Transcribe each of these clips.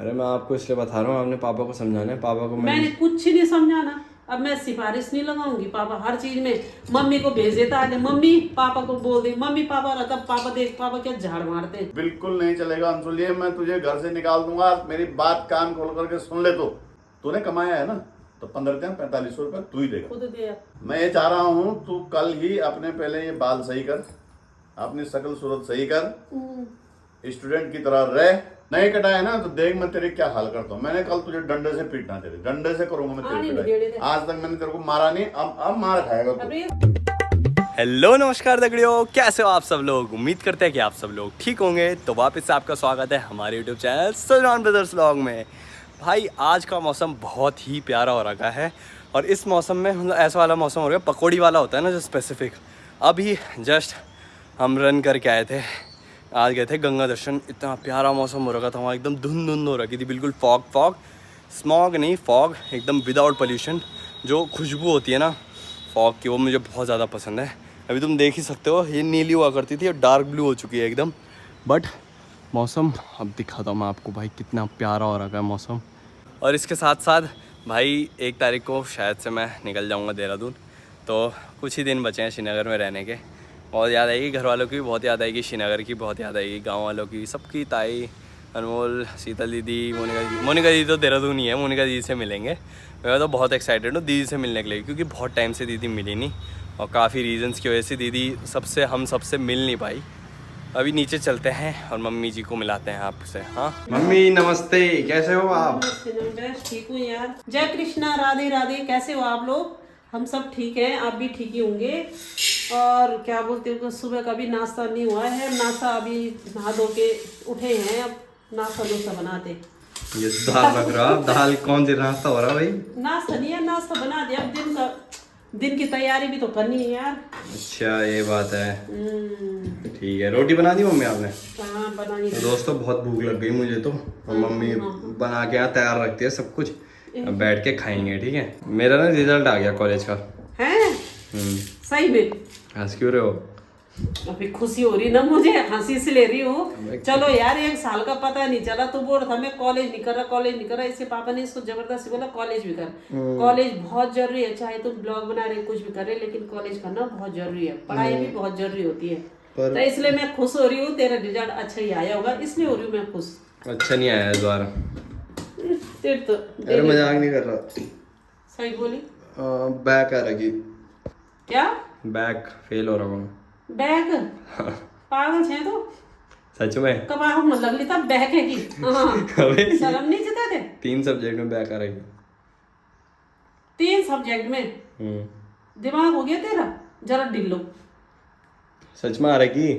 अरे मैं आपको इसलिए बता रहा हूँ, आपने पापा को समझाना है। पापा को मैंने कुछ नहीं समझाना। अब मैं सिफारिश नहीं लगाऊंगी। पापा हर चीज में मम्मी को भेज देता है, मम्मी पापा को बोल दे, मम्मी पापा रहता, पापा देख पापा क्या झाड़ मारते हैं। बिल्कुल नहीं चलेगा अंशुल, ये मैं तुझे घर से निकाल दूंगा। मेरी बात कान खोल करके सुन ले। तो तूने कमाया है ना, तो 15-45 रुपए तू ही देगा। खुद दे। मैं ये चाह रहा हूँ तू कल ही अपने पहले ये बाल सही कर, अपनी शकल सूरत सही कर, स्टूडेंट की तरह रह। नहीं कटाया ना तो देख मैं तेरे क्या हाल करता हूँ। मैंने कल तुझे डंडे से पीटना, तेरे डंडे से करूंगा मैं तेरी पिटाई। आज तक मैंने तेरे को मारा नहीं, अब मार खाएगा तू। हेलो नमस्कार दगड़ियों, कैसे हो आप सब लोग। उम्मीद करते हैं कि आप सब लोग ठीक होंगे। तो वापस से आपका स्वागत है हमारे यूट्यूब चैनल सजरान ब्रदर्स व्लॉग में। भाई आज का मौसम बहुत ही प्यारा हो रखा है, और इस मौसम में मतलब ऐसा वाला मौसम हो रहा है, पकौड़ी वाला होता है ना जो स्पेसिफिक। अभी जस्ट हम रन करके आए थे, आज गए थे गंगा दर्शन। इतना प्यारा मौसम हो रखा था वहाँ, एकदम धुंध हो रखी थी, बिल्कुल फॉग स्मॉग नहीं, फॉग एकदम विदाउट पोल्यूशन। जो खुशबू होती है ना फॉग की, वो मुझे बहुत ज़्यादा पसंद है। अभी तुम देख ही सकते हो, ये नीली हुआ करती थी और डार्क ब्लू हो चुकी है एकदम। बट मौसम अब दिखाता हूँ मैं आपको भाई, कितना प्यारा हो रखा है मौसम। और इसके साथ साथ भाई 1 तारीख को शायद से मैं निकल जाऊँगा देहरादून, तो कुछ ही दिन बचे हैं श्रीनगर में रहने के। बहुत याद आएगी घर वालों की भी, बहुत याद आएगी श्रीनगर की, बहुत याद आएगी गांव वालों की, सबकी। ताई, अनमोल, शीतल दीदी, मोनिका दीदी तो देहरादून ही है। मोनिका दीदी से मिलेंगे। मैं तो बहुत एक्साइटेड हूँ दीदी से मिलने के लिए, क्योंकि बहुत टाइम से दीदी मिली नहीं, और काफ़ी रीजंस की वजह से दीदी हम सबसे मिल नहीं पाई। अभी नीचे चलते हैं और मम्मी जी को मिलाते हैं आपसे। हाँ मम्मी नमस्ते, कैसे हो आप। ठीक हूँ यार। जय कृष्णा, राधे राधे। कैसे हो आप लोग। हम सब ठीक हैं, आप भी ठीक ही होंगे। और क्या बोलते हो, सुबह का भी नाश्ता नहीं हुआ है। नाश्ता अभी नहा धो के उठे हैं, अब नाश्ता बनाते। ये दाल रख रहा, दाल कौन सी नाश्ता हो रहा भाई। नाश्ता नहीं है, नाश्ता बना दिया। अब दिन की तैयारी भी तो करनी है यार। अच्छा ये बात है, ठीक है। रोटी बना दी मम्मी आपने। हाँ बनाई। तो दोस्तों बहुत भूख लग गई मुझे तो, और मम्मी बना के यहाँ तैयार रखती है सब कुछ। अब बैठ के खाएंगे, ठीक है। मेरा ना रिजल्ट आ गया कॉलेज का। है सही में। हंस क्यों रहे हो। अभी खुशी हो रही ना, मुझे हंसी से ले रही हूँ। चलो यार, 1 साल का पता नहीं चला। तो बोल रहा था मैं कॉलेज नहीं कर रहा। इसके पापा ने इसको जबरदस्ती बोला कॉलेज भी कर। कॉलेज बहुत जरूरी है, चाहे तुम ब्लॉग बना रहे कुछ भी कर रहे, लेकिन कॉलेज करना बहुत जरूरी है। पढ़ाई भी बहुत जरूरी होती है। तो इसलिए मैं खुश हो रही हूँ। तेरा रिजल्ट अच्छा ही आया होगा, इसलिए हो रही हूँ मैं खुश। अच्छा नहीं आया इस बार। तो अरे मजाक नहीं कर रहा। सही बोली। बैक आ रही। क्या बैक फेल हो रहा हूँ। बैग पागल छे तो। सच में कब आहू मतलब ली तब बैग है की। हाँ शर्म नहीं जता थे। 3 सब्जेक्ट में बैक आ रही। 3 सब्जेक्ट में दिमाग हो गया तेरा, जरा ढिल्लो। सच में आ रही।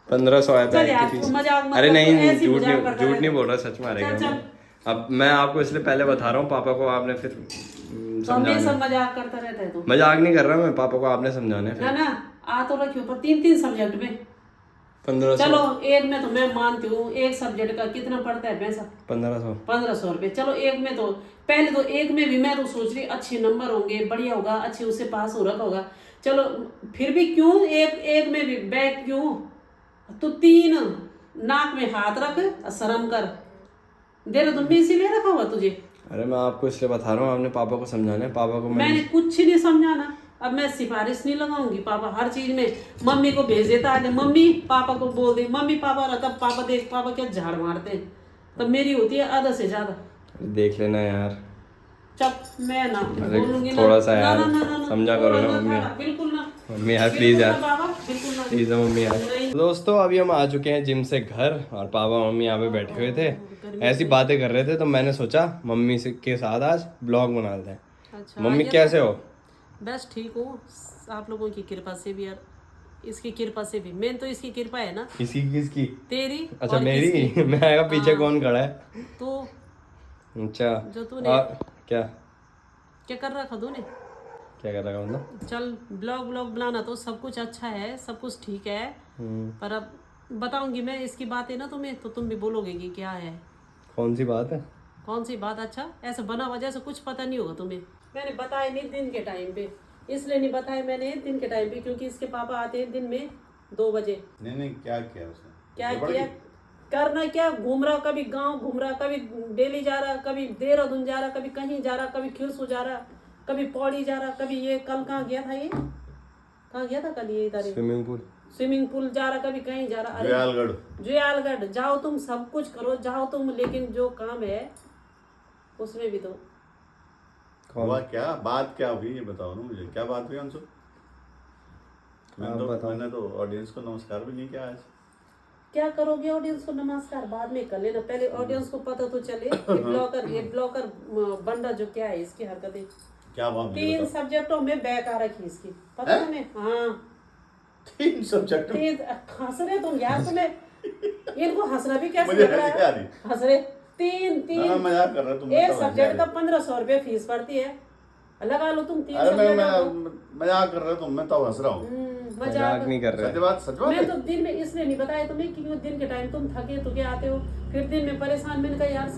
1500 आया बैक की फीस। अरे नहीं, झूठ नहीं बोल रहा, सच में आ रही। अब मैं आपको इसलिए पहले बता रहा हूँ, पापा को आपने फिर समझाना। मजाक करता रहता है तो। मजाक नहीं कर रहा मैं, पापा को आपने समझाना है। ना आ तो रखियो, पर 3 सब्जेक्ट में 1500। चलो एक में तो मैं मानती हूँ, एक सब्जेक्ट का कितना पड़ता है पैसा। 1500 रुपये। चलो एक में तो पहले तो एक में भी मैं तो सोच रही अच्छे नंबर होंगे, बढ़िया होगा, अच्छे उससे पास हो रखा होगा। चलो फिर भी क्यों एक में भी बैक क्यों। तो 3 नाक में हाथ रख, शर्म कर। देहरादून में इसीलिए रखा हुआ तुझे। अरे मैं आपको इसलिए बता रहा हूँ, आपने पापा को समझाना है। पापा को मैंने कुछ नहीं समझाना। अब मैं सिफारिश नहीं लगाऊंगी। पापा हर चीज में मम्मी को भेज देता है, मम्मी पापा को बोल दे, मम्मी पापा रहता, पापा देख पापा क्या झाड़ मारते हैं। तब मेरी होती है आधा से ज्यादा। देख लेना यार। चुप, मैं ना बोलूंगी ना। थोड़ा सा यार ना, समझा करो ना मम्मी। बिल्कुल ना मम्मी यार प्लीज यार, बिल्कुल ना प्लीज ना मम्मी यार। तो दोस्तों अभी हम आ चुके हैं जिम से घर, और पापा मम्मी यहाँ पे बैठे हुए थे, ऐसी बातें कर रहे थे। तो मैंने सोचा मम्मी से के साथ आज ब्लॉग बनाते हैं। अच्छा, मम्मी कैसे हो। बस ठीक हूँ, आप लोगों की कृपा से भी यार, इसकी कृपा से भी। मेन तो इसकी कृपा है ना। किसकी। तेरी। अच्छा मेरी। मैं आएगा पीछे कौन खड़ा है। तो अच्छा जो तूने क्या कर रखा तूने। क्या कर रहा मतलब। चल ब्लॉग बनाना तो सब कुछ अच्छा है, सब कुछ ठीक है। पर अब बताऊंगी मैं इसकी बातें ना तुम्हें, तो तुम भी बोलोगे कि क्या है। कौन सी बात है। कौन सी बात। अच्छा ऐसे बना वजह से कुछ पता नहीं होगा तुम्हें। मैंने बताया नहीं दिन के टाइम पे, इसलिए नहीं बताया मैंने दिन के टाइम पे, क्योंकि इसके पापा आते हैं दिन में 2 बजे। नहीं क्या किया उसने। क्या किया, करना क्या, घूम रहा, कभी गांव घूम रहा, कभी दिल्ली जा रहा, कभी देहरादून जा रहा, कभी कहीं जा रहा, कभी खिरसू जा रहा, कभी पौड़ी जा रहा, कभी ये कल कहाँ गया था, ये कहाँ गया था कल, ये इधर स्विमिंग पूल जा रहा, कभी कहीं जा रहा। जुयालगढ़ जाओ तुम, सब कुछ करो, जाओ तुम, लेकिन जो काम है उसमें भी तो हुआ क्या, बात क्या हुई ये बताओ ना मुझे, क्या बात हुई अंशु? मैंने तो ऑडियंस को नमस्कार भी नहीं किया आज। क्या करोगे ऑडियंस को नमस्कार, बाद में कर लेना, पहले ऑडियंस को पता तो चले। ये ब्लॉकर बंदा जो क्या है, इसकी हरकतें क्या बात, 3 सब्जेक्टों में बैक आ रखी इसकी, पता है तुम्हें? हाँ 3 सब्जेक्ट हंस रहे तुम यार, तुम्हें इनको हंसना भी कैसे मुझे लग रहा है? हंस रहे। 3 मजाक कर रहे तुम, एक सब्जेक्ट का 1500 रुपये फीस पड़ती है, लगा लो तुम 3 अरे मैं सब्जेक्ट। मजाक कर रहे तुम, मैं तो हंस रहा हूँ, मजाक नहीं कर रहे। सच बात मैं है। तो दिन में इसलिए नहीं बताया तुम्हें क्योंकि दिन के टाइम तुम थके तुके आते हो, फिर दिन में परेशान, मैंने कहा यार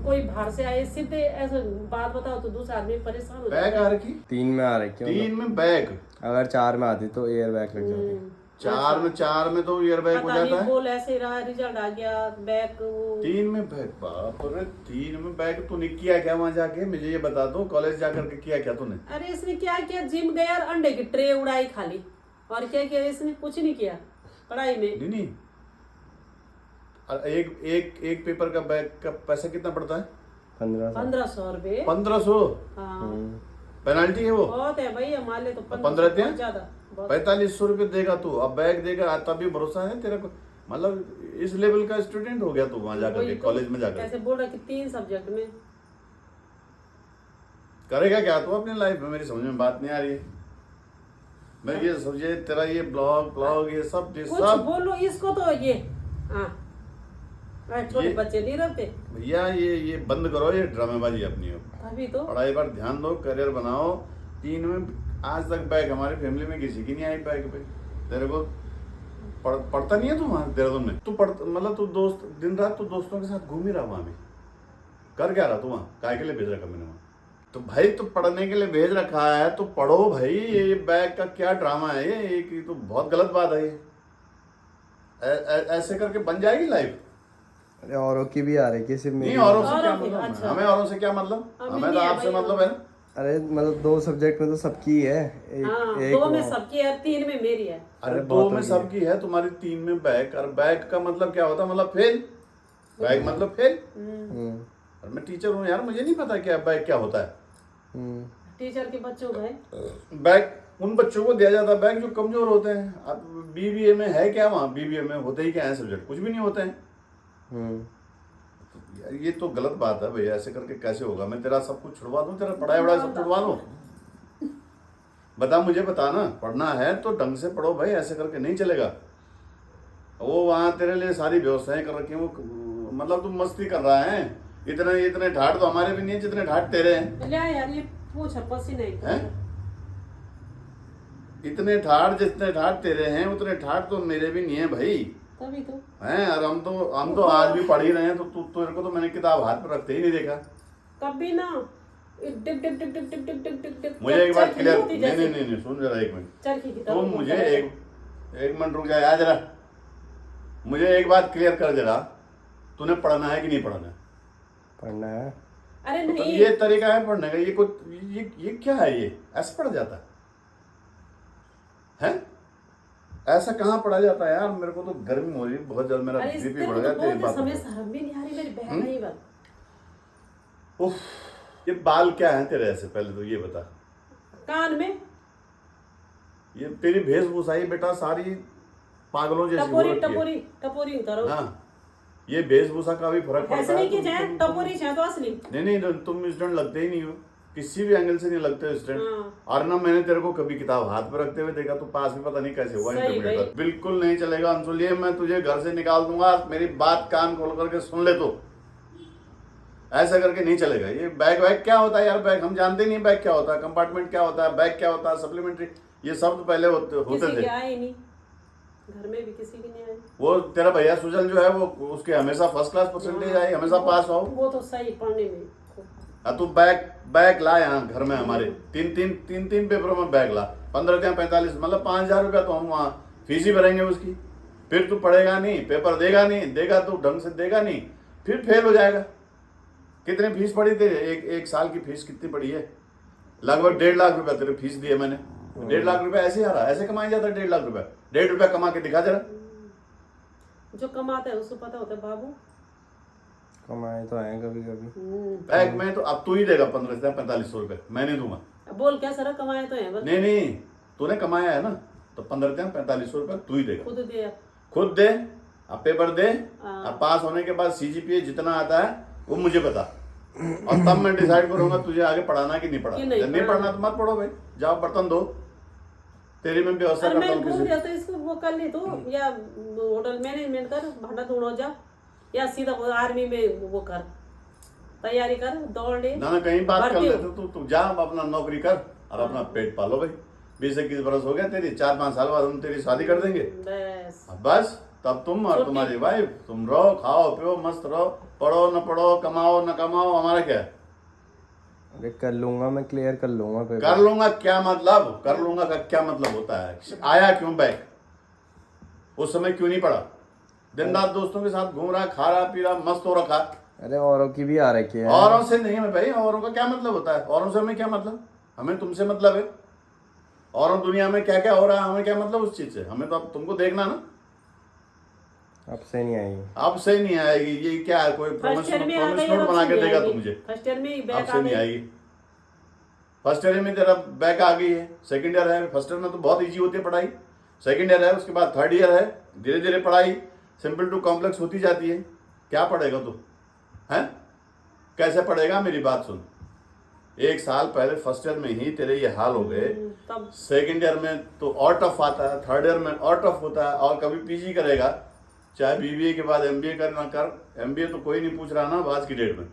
कोई बाहर से आए, सीधे ऐसे बात बताओ तो दूसरा आदमी परेशान हो बैग जाता आ है। रखी 3 में आ रखी है, 3 में बैग, अगर 4 में आती तो एयर बैग लग जाती। 4 में तो ईयर बैग हो पता जाता नहीं है। बोल ऐसे रहा, रिजल्ट आ गया, बैक 3 में बैग, बाप रे 3 में बैग तूने किया क्या वहां जाके, मुझे ये बता दो, कॉलेज जाकर के किया क्या तूने? अरे इसने क्या किया, जिम गया और अंडे की ट्रे उड़ाई खाली, और क्या किया इसने, कुछ नहीं किया पढ़ाई में। नहीं एक पेपर का बैग का पैसा कितना पड़ता है? 1500 रुपये। 1500 हाँ पेनाल्टी है वो, बहुत है भैया, मान ले तो 15 ज्यादा, 4500 रुपये देगा तू, अब बैग देगा तभी भरोसा है तेरे को, मतलब इस लेवल का स्टूडेंट हो गया तू वहां जाकर के, कॉलेज में जाकर कैसे बोल रहा कि 3 सब्जेक्ट में करेगा क्या तू अपनी लाइफ में, मेरी समझ में बात नहीं आ रही है। मैं ये समझे तेरा ये ब्लॉग ये सब कुछ बोलो इसको तो ये हाँ छोटे बच्चे नहीं रहते भैया, ये बंद करो ये ड्रामेबाजी अपनी। अभी तो पढ़ाई पर ध्यान दो, करियर बनाओ। 3 में आज तक बैग हमारी फैमिली में किसी की नहीं आई बैग पे, तेरे को पढ़ता नहीं है तू वहाँ देहरादून में, तू मतलब तू दोस्त दिन रात तू दोस्तों के साथ घूम ही रहा वहाँ भी, कर क्या रहा तू वहाँ, काय के लिए भेज रखा मैंने वहाँ? तो भाई तू पढ़ने के लिए भेज रखा है तो पढ़ो भाई, ये बैग का क्या ड्रामा है ये तो बहुत गलत बात है ये। ऐसे करके बन जाएगी लाइफ। अरे औरों की भी आ रही है, सिर्फ नहीं मेरी। औरों से क्या औरों की, मतलब, अच्छा। हमें औरों से क्या मतलब, हमें तो आपसे मतलब है ना। अरे मतलब 2 सब्जेक्ट में तो सबकी है, हाँ, एक 2 में सबकी है, 3 में मेरी है। अरे 2 में सबकी है, तुम्हारी 3 में बैग, और बैग का मतलब क्या होता है, मतलब फेल, बैग मतलब फेल। और मैं टीचर हूँ यार, मुझे नहीं पता क्या बैग क्या होता है। टीचर के बच्चों का है बैग उन बच्चों को दिया जाता है बैग जो कमजोर होते हैं। अब बीबीए में है क्या, वहाँ बीबीए में होते ही क्या है सब्जेक्ट, कुछ भी नहीं होते हैं। तो यार ये तो गलत बात है भैया, ऐसे करके कैसे होगा? मैं तेरा सब कुछ छुड़वा दूं, तेरा पढ़ाई वढ़ाई सब छुड़वा दूं? बता, मुझे बता ना, पढ़ना है तो ढंग से पढ़ो भाई, ऐसे करके नहीं चलेगा। वो वहाँ तेरे लिए सारी व्यवस्थाएं कर रखी हैं, वो मतलब तुम मस्ती कर रहा है। इतने ठाट तो हमारे भी नहीं है जितने ठाट तेरे हैं। ले यार ये पूछ पसीने हैं? इतने ठाट जितने ठाट तेरे हैं उतने ठाट तो मेरे भी नहीं है भाई। तभी तो हैं, और हम तो आज भी पढ़ ही रहे हैं। तो तेरे को तो मैंने किताब हाथ में रखते ही नहीं देखा कभी ना। टिक टिक टिक टिक टिक टिक टिक टिक टिक मुझे एक बात क्लियर, होती जैसे। नहीं सुन जरा एक मिनट, चरखी की तुम तरह मुझे एक मिनट रुक जा यार जरा, मुझे एक बात क्लियर कर जरा, तूने पढ़ना है कि नहीं पढ़ना है? पढ़ना है। अरे तो नहीं, ये तरीका है पढ़ने का, ये कुछ ये क्या है, ये ऐसे पढ़ा जाता है? ऐसा कहाँ पढ़ा जाता है यार? मेरे को तो गर्मी हो रही है बहुत ज्यादा, मेरा अरे इस बीपी तेरे बढ़ को गया तो तेरी बहुत बात समय शर्म भी नहीं आ रही मेरी बहन नहीं बात। उफ, ये बाल क्या है तेरे ऐसे, पहले तो ये बता। कान में ये तेरी वेशभूषा ही बेटा सारी पागलों जैसी हो रखी है। टपोरी टपोरी उतारो। हाँ, ये वेशभूषा का भी फर्क पड़ता ऐसे है। नहीं कि जाए टपोरी छे तो असली। नहीं तुम स्टूडेंट लगते ही नहीं हो, किसी भी एंगल से नहीं लगते स्टूडेंट। हाँ। और ना मैंने तेरे को कभी किताब हाथ पर रखते हुए देखा, तो पास में पता नहीं कैसे हुआ सही इंटरमीडिएट भाई। तक। बिल्कुल नहीं चलेगा अंशुल, ये मैं तुझे घर से निकाल दूंगा। मेरी बात कान खोल करके सुन ले, तो ऐसा करके नहीं चलेगा। ये बैग क्या होता है यार? बैग हम जानते नहीं बैग क्या होता है, कंपार्टमेंट क्या होता है, बैग क्या होता है, सप्लीमेंट्री, ये शब्द पहले होते किसी थे। के आए नहीं, घर में भी किसी की नहीं आई। वो तेरा भैया सुजल जो है, वो उसके हमेशा फर्स्ट क्लास परसेंटेज आई, हमेशा पास हो। वो तो सही पढ़ने में। तू बैग ला यहाँ घर में हमारे, तीन पेपरों में बैग ला, 15 या 45, मतलब 5,000 रुपया तो हम वहाँ फीस ही भरेंगे उसकी। फिर तू पढ़ेगा नहीं, पेपर देगा नहीं, देगा तो ढंग से देगा नहीं, फिर फेल हो जाएगा। कितने फीस पड़ी तेरे? एक साल की फीस कितनी पड़ी है? लगभग 1.5 लाख रुपया तेरे फीस दिए मैंने। 1.5 लाख रुपया ऐसे आ रहा, ऐसे कमाया जाता है 1.5 लाख रुपया? 1.5 रुपया कमा के दिखा जरा। जो कमाता है उसको पता होता है बाबू। कमाए तो आए कभी कभी। बैग में तो अब तू ही देगा 15,45 रुपए, मैं नहीं दूंगा। अब बोल क्या सर, कमाए तो है बस। नहीं, तूने कमाया है ना, तो 15,45 रुपए तू ही देगा। खुद दे। खुद दे, अब पेपर दे, हाँ। अब पास होने के बाद CGPA जितना आता है वो मुझे बता, और तब मैं डिसाइड करूंगा तुझे आगे पढ़ाना कि नहीं पढ़ाना। नहीं नहीं पढ़ना तो मत पढ़ो भाई, जाओ बर्तन दो, तेरी मैं व्यवस्था अरे करता मैं हूँ बोल किसी। दिया तो इसको वो कर ले तो, या होटल मैनेजमेंट कर, भाड़ा ढूंढो जा, या सीधा वो आर्मी में वो कर, तैयारी कर, दौड़ ले। ना कहीं बात कर भर्ती ले हो। तो तू जा अपना नौकरी कर और अपना पेट पालो भाई। 20-21 बरस हो गया तेरी, 4-5 साल बाद हम तेरी शादी कर देंगे। बस बस तब तुम और तुम्हारी वाइफ तुम रहो, खाओ पियो, मस्त रहो, पढ़ो न पढ़ो, कमाओ न कमाओ, हमारा क्या है? अरे कर लूंगा मैं, क्लियर कर लूंगा पेपर। कर लूंगा क्या मतलब? कर लूंगा का क्या मतलब होता है? आया क्यों बैग? उस समय क्यों नहीं पढ़ा? दिन रात दोस्तों के साथ घूम रहा, खा रहा, पी रहा, मस्त हो रखा। अरे औरों की भी आ रखी है। औरों से नहीं है भाई, औरों का क्या मतलब होता है? औरों से हमें क्या मतलब? हमें तुमसे मतलब है। औरों दुनिया में क्या क्या हो रहा है हमें क्या मतलब उस चीज से? हमें तो अब तुमको देखना ना। अब से नहीं आएगी। अब से नहीं आएगी, ये क्या है? कोई फर्स्ट ईयर में आ प्रॉमिस गई, नोट बना के देगा तू मुझे? फर्स्ट ईयर में ही अब बैक से आ नहीं गई। आएगी। फर्स्ट ईयर में तेरा बैक आ गई है, सेकंड ईयर है। फर्स्ट ईयर में तो बहुत इजी होती है पढ़ाई, सेकंड ईयर है, उसके बाद थर्ड ईयर है। धीरे धीरे पढ़ाई सिंपल टू कॉम्प्लेक्स होती जाती है। क्या पढ़ेगा तू? हैं? कैसे पढ़ेगा? मेरी बात सुन, 1 साल पहले फर्स्ट ईयर में ही तेरे ये हाल हो गए, तब सेकंड ईयर में तो और टफ आता है, थर्ड ईयर में और टफ होता है, और कभी PG करेगा, चाहे BBA के बाद MBA कर ना कर, MBA तो कोई नहीं पूछ रहा ना आज की डेट में,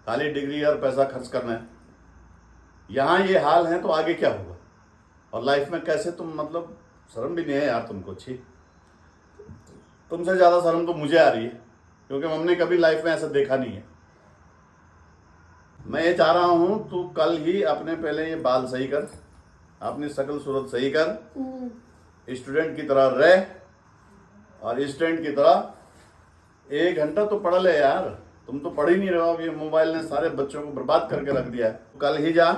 खाली डिग्री और पैसा खर्च करना है। यहाँ ये हाल है तो आगे क्या होगा? और लाइफ में कैसे तुम, मतलब शर्म भी नहीं है यार तुमको? अच्छी, तुमसे ज़्यादा शर्म तो मुझे आ रही है, क्योंकि हमने कभी लाइफ में ऐसा देखा नहीं है। मैं ये चाह रहा हूँ तू कल ही अपने पहले ये बाल सही कर, अपनी शक्ल सूरत सही कर, स्टूडेंट की तरह रह, और स्टूडेंट की तरह 1 घंटा तो पढ़ ले यार। तुम तो पढ़ ही नहीं रहे हो। अब ये मोबाइल ने सारे बच्चों को बर्बाद करके रख दिया है। कल ही जा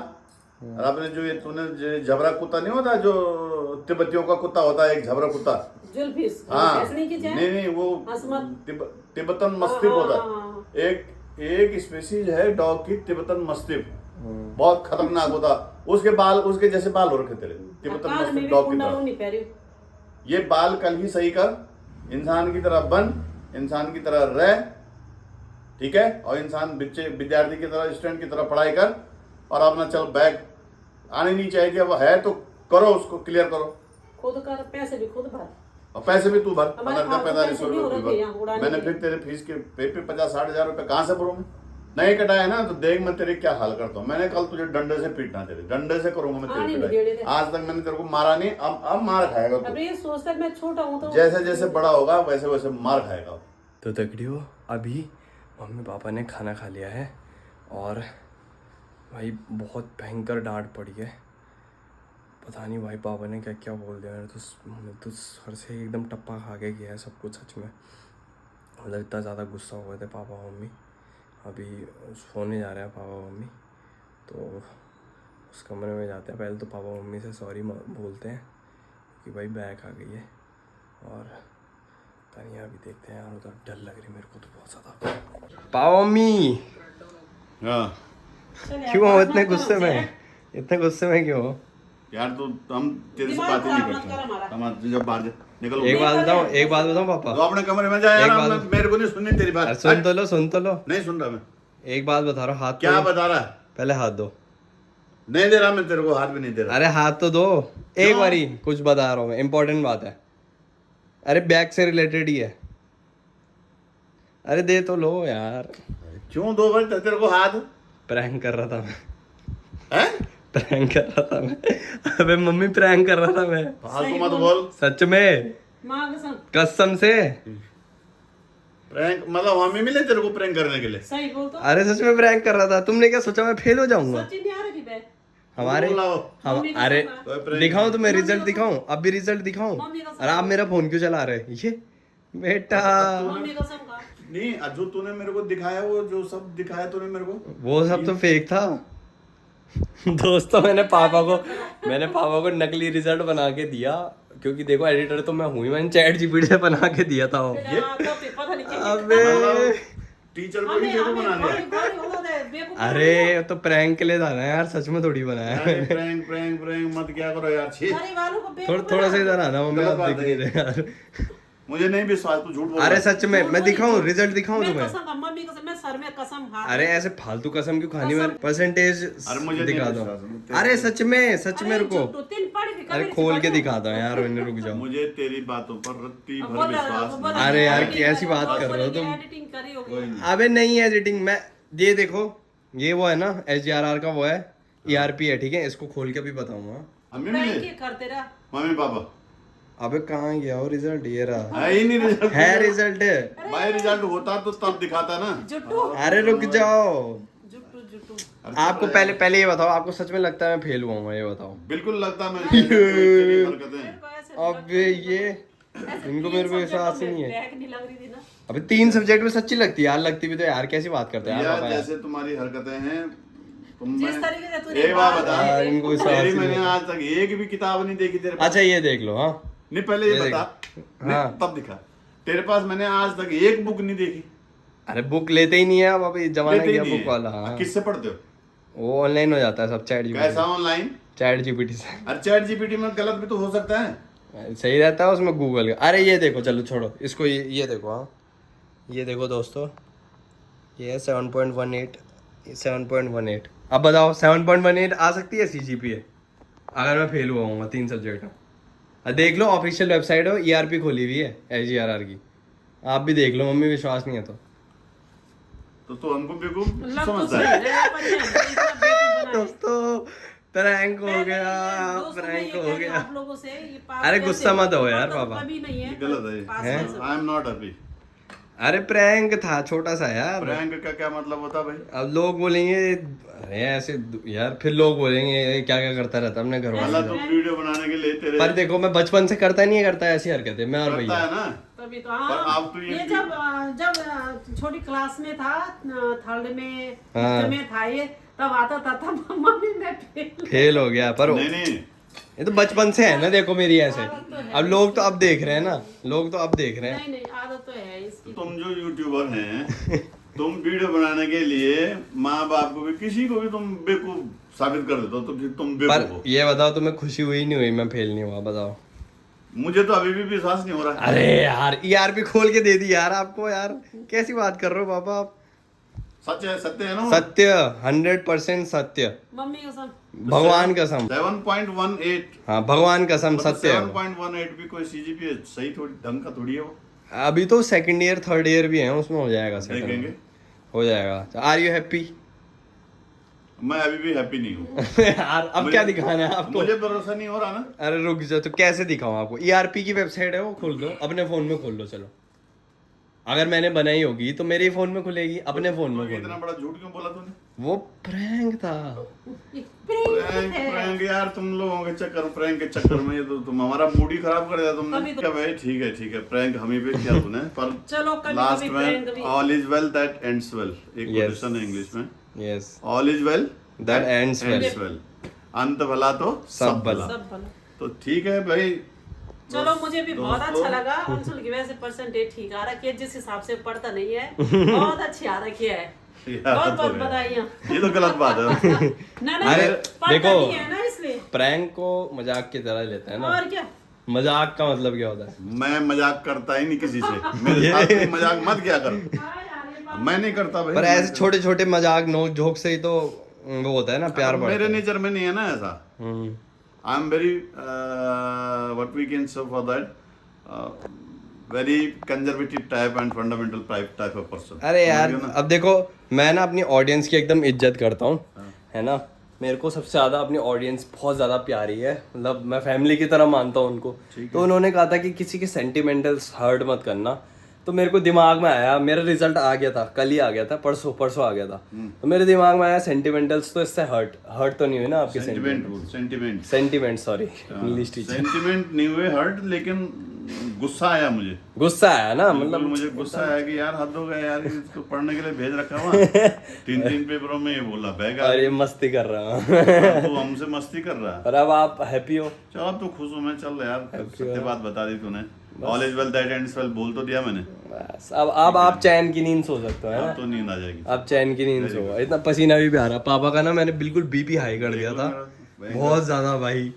और अपने जो ये तूने झबरा कुत्ता नहीं होता, जो तिब्बतियों का कुत्ता होता है, एक झबरा कुत्ता, जुल्फिस हाँ, ऐसे नहीं कि जाए? नहीं वो हसमत। तिब्बतन मस्तिफ होता है। हाँ। एक स्पीसीज है डॉग की, तिब्बतन मस्तिफ, बहुत खतरनाक होता। उसके बाल उसके जैसे बाल हो रखे तेरे, तिब्बतन कान में मस्तिफ भी डॉग की कुंडल तरह। नहीं पहरे। ये बाल कल ही सही कर, इंसान की तरह बन, इंसान की तरह रह, ठीक है? और इंसान विद्यार्थी की तरह, स्टूडेंट की तरह पढ़ाई कर, और अपना चल बैग आनी नहीं चाहिए। अब है तो करो, उसको क्लियर करो, खुद कर, पैसे भी खुद भर। और पैसे भी तू भर, हमारे 45 नहीं हो रुपये रखे यहाँ भर। उड़ाने मैंने के। फिर तेरे फीस के पे 50-60 हजार रुपये कहाँ से भरूँ? नहीं कटाया ना तो देख मैं तेरे क्या हाल करता हूँ। मैंने कल तुझे डंडे से पीटना, तेरे डंडे से करूंगा मैं हाँ, तेरी नहीं, पिटाई। नहीं, आज तक मैंने तेरे को मारा नहीं, अब मार खाएगा अब तू। ये सोचता है मैं छोटा हूँ तो जैसे जैसे बड़ा होगा वैसे वैसे मार खाएगा। तो तगड़ियो, अभी मम्मी पापा ने खाना खा लिया है और भाई बहुत भयंकर डांट पड़ी है। पता नहीं भाई पापा ने क्या क्या बोल दिया। मैं तो सर से एकदम टप्पा खा के गया है सब कुछ, सच में। मतलब इतना ज़्यादा गुस्सा हो गए थे पापा मम्मी। अभी सोने जा रहे हैं पापा मम्मी, तो उस कमरे में जाते हैं। पहले तो पापा मम्मी से सॉरी बोलते हैं कि भाई बैग आ गई है, और तनिया भी देखते हैं यार, उधर डर लग रही मेरे को तो बहुत ज़्यादा। पापा मम्मी हाँ चल यार, क्यों हो बात इतने मत करो गुस्से में? हमसे। इतने गुस्से में क्यों हो? यार तो हम तेरे से दिमाग बात ही नहीं खराब मत करते। कर हमारा। हम जब बाहर निकल एक बात बताऊं, एक बात बताऊं पापा? तो अपने कमरे में जा यार, एक बात- मेरे को नहीं सुननी तेरी बात। अरे सुन तो लो, सुन तो लो। नहीं सुन रहा मैं। एक बात बता रहा हूँ, हाथ क्या तो बता रहा है? पहले हाथ दो। नहीं दे रहा मैं तेरे को, हाथ भी नहीं दे रहा। अरे हाथ तो दो एक बारी, कुछ बता रहा हूँ मैं, इम्पोर्टेंट बात है। अरे बैग से रिलेटेड ही है। अरे दे तो लो यार। क्यों 2 बार तेरे को हाथ? प्रैंक कर रहा था मैं, हैं? प्रैंक कर रहा था मैं। अबे मम्मी प्रैंक कर रहा था मैं, फालतू मत बोल। सच में, माँ कसम कसम से। प्रैंक मतलब हम मिले तेरे को प्रैंक करने के लिए? सही बोल तो। अरे सच में प्रैंक कर रहा था। तुमने क्या सोचा मैं फेल हो जाऊंगा? सच्ची नहीं आ रही बैग। हमारे बुलाओ। मम्मी का अरे साथ कोई prank दिखाऊं तुम्हें मम्मी रिजल्ट का दिखाऊं? अब भी रिजल्ट दिखाऊं? मम्मी का साथ अरे आप मेरा फोन क्यों चला रहे? ये बेटा मम्मी कसम खा। नहीं, जो तूने मेरे को दिखाया, वो जो सब दिखाया तूने मेरे को, वो सब तो फेक था दोस्तों। मैंने पापा को नकली रिजल्ट बना के दिया, क्योंकि देखो एडिटर तो मैं हूँ ही, मैंने चैट जीपीटी से बना के दिया था वो। हाँ, तो फिर पता नहीं क्या- अबे टीचर को भी देखो बना दिया। अरे तो प्रैंक के लिए था ना यार, सच में थोड़ी बनाया है। अरे प्रैंक प्रैंक प्रैंक मत क्या करो यार, छी। घरी वालों को बेवकूफ थोड़ा सा इधर आना मम्मी, गलत आप बात दिख है। नहीं रहे यार। मुझे नहीं विश्वास, तू झूठ बोल रहा अरे है। सच में मैं दिखाऊं, रिजल्ट दिखाऊं मैं तुम्हें? कसम मम्मी कसम, मैं सर में कसम हाथ। अरे ऐसे फालतू कसम क्यों खानी, मैं परसेंटेज अरे मुझे नहीं दिखा दो। विश्वास। अरे सच में मेरे को, झूठू, तीन पढ़ी भी अरे कभी खोल के सिखा दो। दिखाता हूँ यार, मैंने रुक जाओ। मुझे तेरी बातों पर रत्ती भर बोल रहा विश्वास था, नहीं। बोल रहा था, अरे यार, एडिटिंग कैसी करी, बात और कर रहे हो बोलेंगे तुम? एडिटिंग करी होगी। कोई नहीं। अबे नहीं है एडिटिंग, मैं ये देखो, ये वो है ना SGRR का वो है, ERP है, ठीक है, इसको खोल के भी बताऊंगा। मम्मी प्रैंक मुझे ये करते रहा। मम्मी पापा अबे कहाँ गया वो रिजल्ट, ये रहा है ही नहीं रिजल्ट। है रिजल्ट। भाई रिजल्ट होता तो तब दिखाता ना। जुट्टू अरे रुक जाओ, जुट्टू जुट्टू। आपको पहले ये बताओ, आपको सच में लगता है मैं फेल हुआ हूँ? ये बताओ। बिल्कुल लगता मैं तेरी हरकतें। अबे ये इनको मेरे को विश्वास ही नहीं है। बैग नहीं लग रही थी ना। अबे 3 सब्जेक्ट में सच्ची लगती है यार, लगती भी तो यार कैसी बात करते हैं यार यार पापा यार। जैसे तुम्हारी हरकतें हैं, तुम जिस तरीके से तूने एक बात बात बता, हाँ, इनको विश्वास तेरी ही मैंने नहीं है। आज तक एक भी किताब नहीं देखी तेरे पास। अच्छा ये देख लो, हाँ नहीं पहले ये ये बता, नहीं, हाँ। तब दिखा। तेरे पास मैंने आज तक एक बुक नहीं देखी। अरे बुक लेते ही नहीं है अब, अभी जमाना लेते ही गया नहीं बुक है। वाला। हाँ किससे पढ़ते हो? वो ऑनलाइन हो जाता है सब, कैसा ऑनलाइन? चैट जीपीटी से। अरे चैट जीपीटी में गलत भी तो हो सकता है। सही रहता है उसमें गूगल का। अरे ये देखो, चलो छोड़ो इसको, ये देखो, हाँ ये देखो दोस्तों, ये है 7.18, 7.18। अब बताओ 7.18 आ सकती है CGPA अगर मैं फेल हुआ हूँ 3 सब्जेक्ट में? देख लो, ऑफिशियल वेबसाइट हो, ERP खोली हुई है SGRR की, आप भी देख लो, मम्मी विश्वास नहीं है तो। तो हमको बेवकूफ लग तो समझता सही है। रहा है, पर ये इतना बेवकूफ बनाए। दोस्तों प्रैंक हो मैंने गया, दोस्तों में प्रैंक ये हो कह रही गया। आप लोगों से ये पास अरे कैसे गुस्सा मत हो यार पढ़ता तो पापा। कभी नहीं है, ये गलत है। पास हैं? कैसे? I am not happy. अरे प्रैंक था छोटा सा यार। प्रैंक का क्या मतलब होता भाई? अब लोग बोलेंगे अरे ऐसे यार, फिर लोग बोलेंगे ये क्या क्या करता रहता अपने घर अल्लाह वाले। तो वीडियो बनाने के लिए तेरे पर देखो मैं बचपन से करता नहीं है, करता है ऐसी हरकतें मैं और करता भैया। है ना। तभी तो पर हाँ, आप तो ये जब छोटी क्लास में था, थर्ड में हाँ। फिफ्थ में था ये, तब आता था, तब मम्मी में फेल हो गया, पर नहीं नहीं, ये तो बचपन से है ना, देखो मेरी ऐसे। आदत तो है। अब लोग तो अब देख रहे हैं ना, लोग तो अब देख रहे हैं। नहीं नहीं, आदत तो है इसकी। तुम जो यूट्यूबर हैं, तुम वीडियो बनाने के लिए माँ बाप को भी, किसी को भी तुम बेवकूफ साबित कर देते हो, तो तुम बेवकूफ पर हो। ये बताओ तुम्हें खुशी हुई नहीं हुई मैं फेल नहीं हुआ? बताओ। मुझे तो अभी भी विश्वास नहीं हो रहा। अरे यार ERP खोल के दे दी यार आपको, यार कैसी बात कर रहे हो पापा आप? सच है, सत्य है ना? सत्य, 100% सत्य, मम्मी कसम। भगवान कसम। 7.18। हाँ भगवान कसम सत्य है वो। 7.18 भी कोई CGPA सही थोड़ी ढंग का थोड़ी है वो। अभी तो 2nd ईयर 3rd ईयर भी है, उसमें हो जाएगा settle। देखेंगे। हो जाएगा। Are you happy? मैं अभी भी हैप्पी नहीं हूँ। यार अब क्या दिखाना है आपको? मुझे भरोसा नहीं हो रहा ना। अरे रुक जाओ, तो कैसे दिखाऊं आपको? ERP की वेबसाइट है वो, खोल दो अपने फोन में, खोल लो। चलो अगर मैंने बनाई होगी तो मेरे फोन में खुलेगी, अपने फोन में तो खोल इतना लो। बड़ा झूठ क्यों बोला तूने? वो प्रैंक था। प्रैंक प्रैंक यार, तुम लोगों के चक्कर, प्रैंक के चक्कर में ये तो तुम हमारा मूड ही खराब कर दिया तुमने। कभी तो- क्या भाई, ठीक है, प्रैंक हम ही पे किया तूने, पर चलो कभी लास्ट कभी में prank भी। All is well that ends well, एक Yes. क्वेश्चन है इंग्लिश में। Yes, all is well That ends well. अंत भला तो सब भला। सब भला। तो ठीक है भाई। चलो मुझे भी बहुत दोस्तों, अच्छा लगा। अंशुल की वजह से परसेंटेज ठीक आ रखी है, जिस हिसाब से पढ़ता नहीं है बहुत अच्छी आ रखी है। यार बहुत तो बहुत है। बधाइयाँ। ये तो गलत बात है। ना ना, अरे, पढ़ता देखो। नहीं है ना इसलिए। प्रैंक को मजाक की तरह लेते हैं ना। और क्या, मजाक का मतलब क्या होता है? मैं मजाक करता ही नहीं किसी से, मेरे साथ कोई मजाक मत किया कर। मैं नहीं करता भाई। पर ऐसे छोटे छोटे मजाक नोक झोंक से ही तो वो होता है ना, प्यार बढ़ता मेरे है। नेचर में नहीं है ना ऐसा। Hmm. I am very what we can say for that very conservative type and fundamental type of person. अरे यार अब देखो, मैं ना अपनी ऑडियंस की एकदम इज्जत करता हूँ, है ना। मेरे को सबसे ज़्यादा अपनी ऑडियंस बहुत ज़्यादा प्यारी है, मतलब मैं फैमिली की तरह मानता हूँ उनको। तो उन्होंने कहा था कि किसी के सेंटिमेंटल्स हर्ट मत करना, तो तो मेरे को दिमाग में आया, मेरा रिजल्ट आ गया था, कल ही आ गया था, परसों आ गया था। तो मेरे दिमाग में आया सेंटिमेंटल्स, तो इससे हर्ट तो नहीं हुई ना आपके? Sentiment sorry, English teacher. Sentiment नहीं हुए हर्ट, लेकिन गुस्सा आया मुझे। गुस्सा आया ना, मतलब मुझे गुस्सा आया कि यार हद हो गया यार, इसको पढ़ने के लिए भेज रखा हुआ 3 पेपरों में ये बोला बैग। अरे मस्ती कर रहा हूँ। तो हमसे मस्ती कर रहा है। और अब आप हैप्पी हो? चल अब तो खुश हूँ मैं। चल यार सत्य बात बता दी तूने। All is well that ends well बोल तो दिया मैंने। बस अब आप चैन की नींद सो सकते हो, है ना? अब तो नींद आ जाएगी। अब चैन की नींद सो। इतना पसीना भी आ रहा। पापा का ना मैंने बिल्कुल बीपी हाई कर दिया था, बहुत ज्यादा भाई।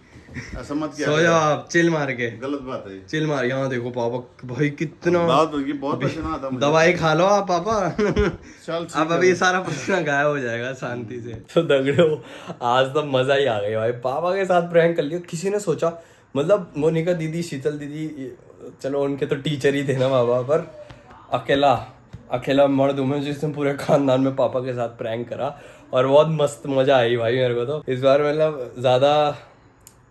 ऐसा मत किया सो जाओ आप, चिल मार के। गलत बात है। चिल मार। यहाँ देखो पापा भाई कितना बहुत पसीना आता मुझे। दवाई खा लो आप पापा। चल अब अभी सारा पसीना गायब हो जाएगा शांति से। तो दगड़ो आज तो मजा ही आ गया भाई, पापा के साथ प्रैंक कर लिया। किसी ने सोचा, मतलब मोनिका दीदी, शीतल दीदी, चलो उनके तो टीचर ही थे ना बाबा, पर अकेला मर्द हूँ मैं जिसने पूरे खानदान में पापा के साथ प्रैंक करा। और बहुत मस्त मजा आई भाई मेरे को तो इस बार। मतलब ज़्यादा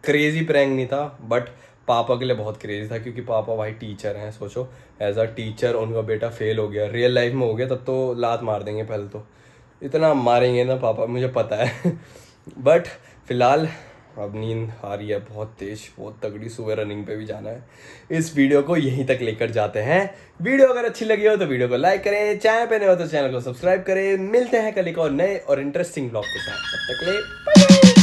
क्रेजी प्रैंक नहीं था, बट पापा के लिए बहुत क्रेजी था, क्योंकि पापा भाई टीचर हैं। सोचो एज अ टीचर उनका बेटा फेल हो गया, रियल लाइफ में हो गया तब तो लात मार देंगे, पहले तो इतना मारेंगे ना पापा, मुझे पता है। बट फिलहाल अब नींद आ रही है बहुत तेज, बहुत तगड़ी। सुबह रनिंग पे भी जाना है। इस वीडियो को यहीं तक लेकर जाते हैं। वीडियो अगर अच्छी लगी हो तो वीडियो को लाइक करें, चैनल पे नए हो तो चैनल को सब्सक्राइब करें। मिलते हैं कल एक और नए और इंटरेस्टिंग ब्लॉग के साथ, तब तक के लिए बाय बाय।